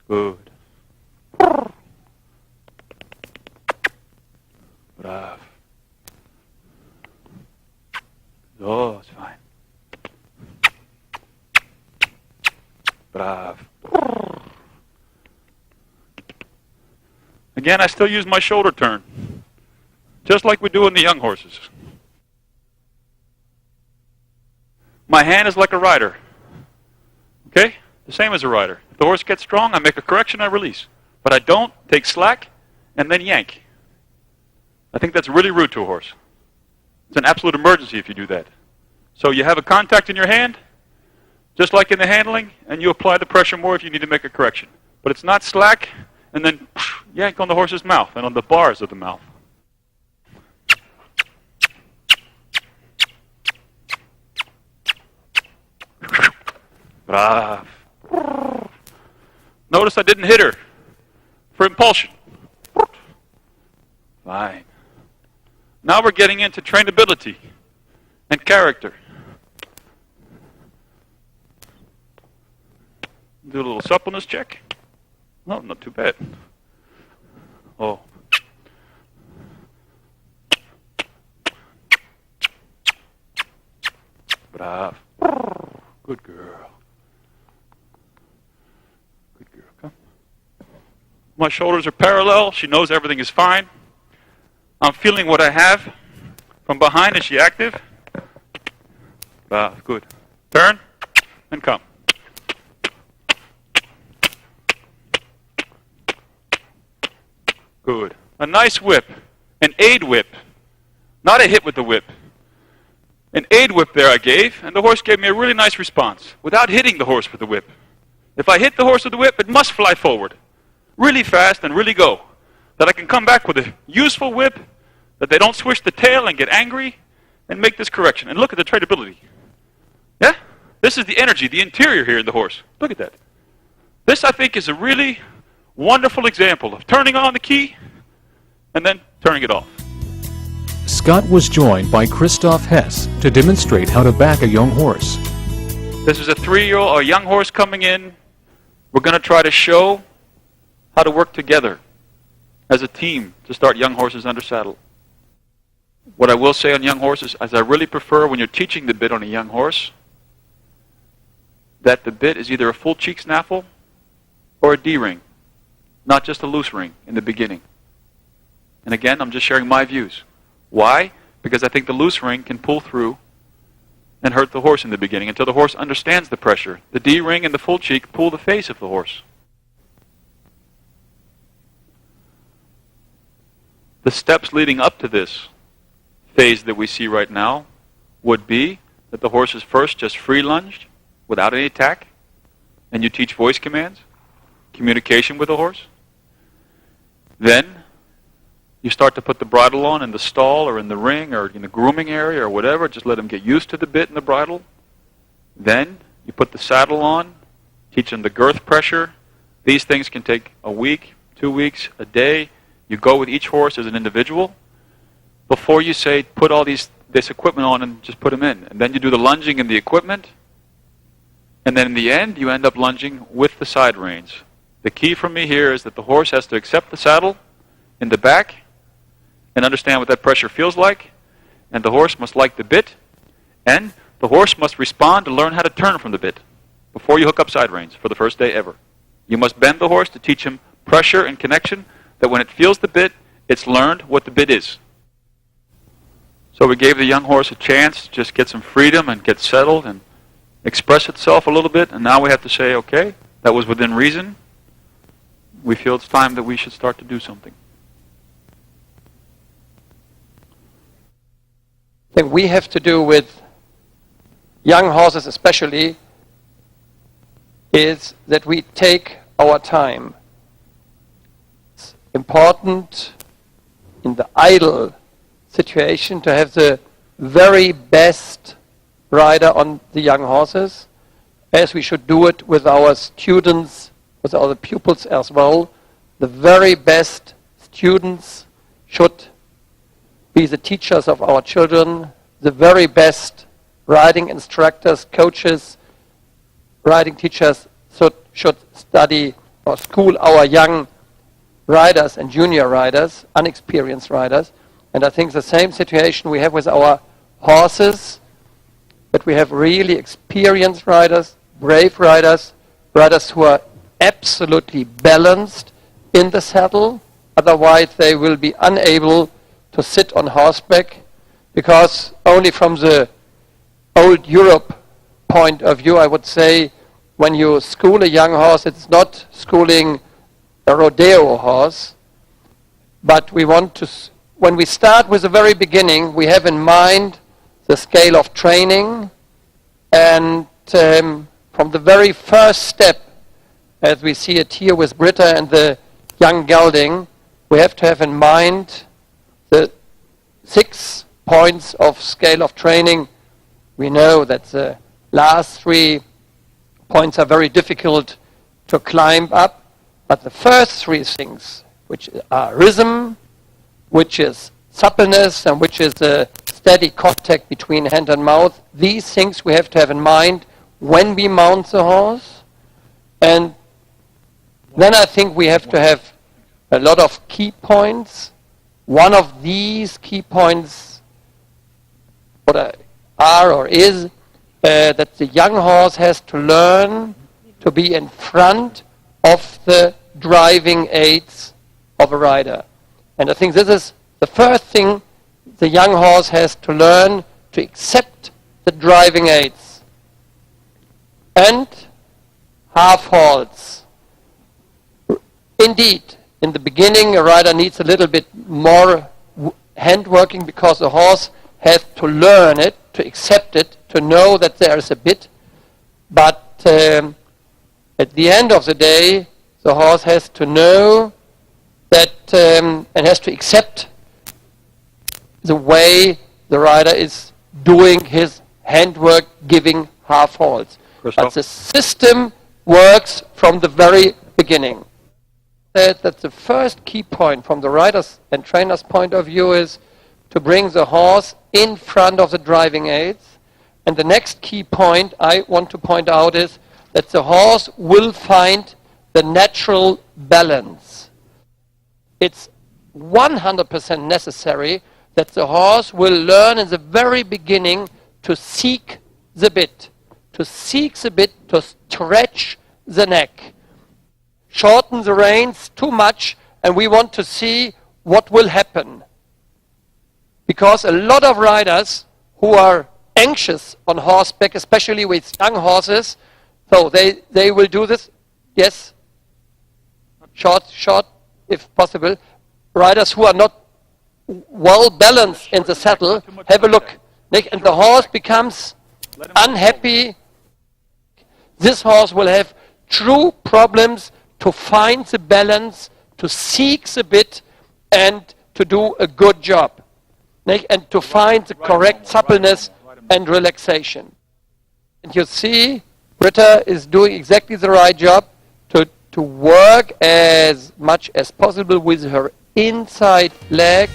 Good. Brav. Oh, it's fine. Brav. Again, I still use my shoulder turn, just like we do in the young horses. My hand is like a rider. Okay? The same as a rider. If the horse gets strong, I make a correction, I release. But I don't take slack and then yank. I think that's really rude to a horse. It's an absolute emergency if you do that. So you have a contact in your hand, just like in the handling, and you apply the pressure more if you need to make a correction. But it's not slack and then yank on the horse's mouth and on the bars of the mouth. Brav. Notice I didn't hit her for impulsion. Fine. Now we're getting into trainability and character. Do a little suppleness check. No, not too bad. Oh. Brav. Good girl. Good girl. Come. My shoulders are parallel. She knows everything is fine. I'm feeling what I have. From behind, is she active? Good. Turn and come. Good. A nice whip. An aid whip. Not a hit with the whip. An aid whip there I gave, and the horse gave me a really nice response without hitting the horse with the whip. If I hit the horse with the whip, it must fly forward really fast and really go. That I can come back with a useful whip, that they don't swish the tail and get angry and make this correction. And look at the trainability. Yeah? This is the energy, the interior here in the horse. Look at that. This, I think, is a really wonderful example of turning on the key and then turning it off. Scott was joined by Christoph Hess to demonstrate how to back a young horse. This is a 3-year-old, a young horse coming in. We're going to try to show how to work together as a team to start young horses under saddle. What I will say on young horses is I really prefer when you're teaching the bit on a young horse that the bit is either a full cheek snaffle or a D-ring, not just a loose ring in the beginning. And again, I'm just sharing my views. Why? Because I think the loose ring can pull through and hurt the horse in the beginning until the horse understands the pressure. The D-ring and the full cheek pull the face of the horse. The steps leading up to this phase that we see right now would be that the horse is first just free lunged without any attack, and you teach voice commands, communication with the horse. Then you start to put the bridle on in the stall or in the ring or in the grooming area or whatever. Just let him get used to the bit and the bridle. Then you put the saddle on, teach him the girth pressure. These things can take a week, 2 weeks, a day. You go with each horse as an individual before you say, put all this equipment on and just put him in. And then you do the lunging and the equipment. And then in the end, you end up lunging with the side reins. The key for me here is that the horse has to accept the saddle in the back and understand what that pressure feels like. And the horse must like the bit. And the horse must respond to learn how to turn from the bit before you hook up side reins for the first day ever. You must bend the horse to teach him pressure and connection, that when it feels the bit, it's learned what the bit is. So we gave the young horse a chance to just get some freedom and get settled and express itself a little bit. And now we have to say, okay, that was within reason. We feel it's time that we should start to do something. I think we have to do with young horses especially is that we take our time. It's important in the idle situation to have the very best rider on the young horses, as we should do it with our students, with our pupils as well. The very best students should be the teachers of our children, the very best riding instructors, coaches, riding teachers should study or school our young riders and junior riders, unexperienced riders. And I think the same situation we have with our horses, that we have really experienced riders, brave riders, riders who are absolutely balanced in the saddle. Otherwise they will be unable to sit on horseback, because only from the old Europe point of view, I would say, when you school a young horse, it's not schooling a rodeo horse, but we want to, when we start with the very beginning, we have in mind the scale of training, and from the very first step, as we see it here with Britta and the young gelding, we have to have in mind the 6 points of scale of training. We know that the last 3 points are very difficult to climb up, but the first 3 things, which are rhythm, which is suppleness, and which is the steady contact between hand and mouth, these things we have to have in mind when we mount the horse. And then I think we have to have a lot of key points. One of these key points are or is that the young horse has to learn to be in front of the driving aids of a rider. And I think this is the first thing the young horse has to learn, to accept the driving aids. And half halts. Indeed, in the beginning a rider needs a little bit more hand working, because the horse has to learn it, to accept it, to know that there is a bit. But at the end of the day, the horse has to know that and has to accept the way the rider is doing his handwork, giving half halts. But the system works from the very beginning. That the first key point from the rider's and trainer's point of view is to bring the horse in front of the driving aids. And the next key point I want to point out is that the horse will find the natural balance. It's 100% necessary that the horse will learn in the very beginning to seek the bit, to stretch the neck, shorten the reins too much, and we want to see what will happen. Because a lot of riders who are anxious on horseback, especially with young horses, so they will do this, yes, short if possible. Riders who are not well balanced in the saddle, have a look, and the horse becomes unhappy. This horse will have true problems to find the balance, to seek the bit, and to do a good job, and to find the correct suppleness and relaxation. And you see, Britta is doing exactly the right job to work as much as possible with her inside leg,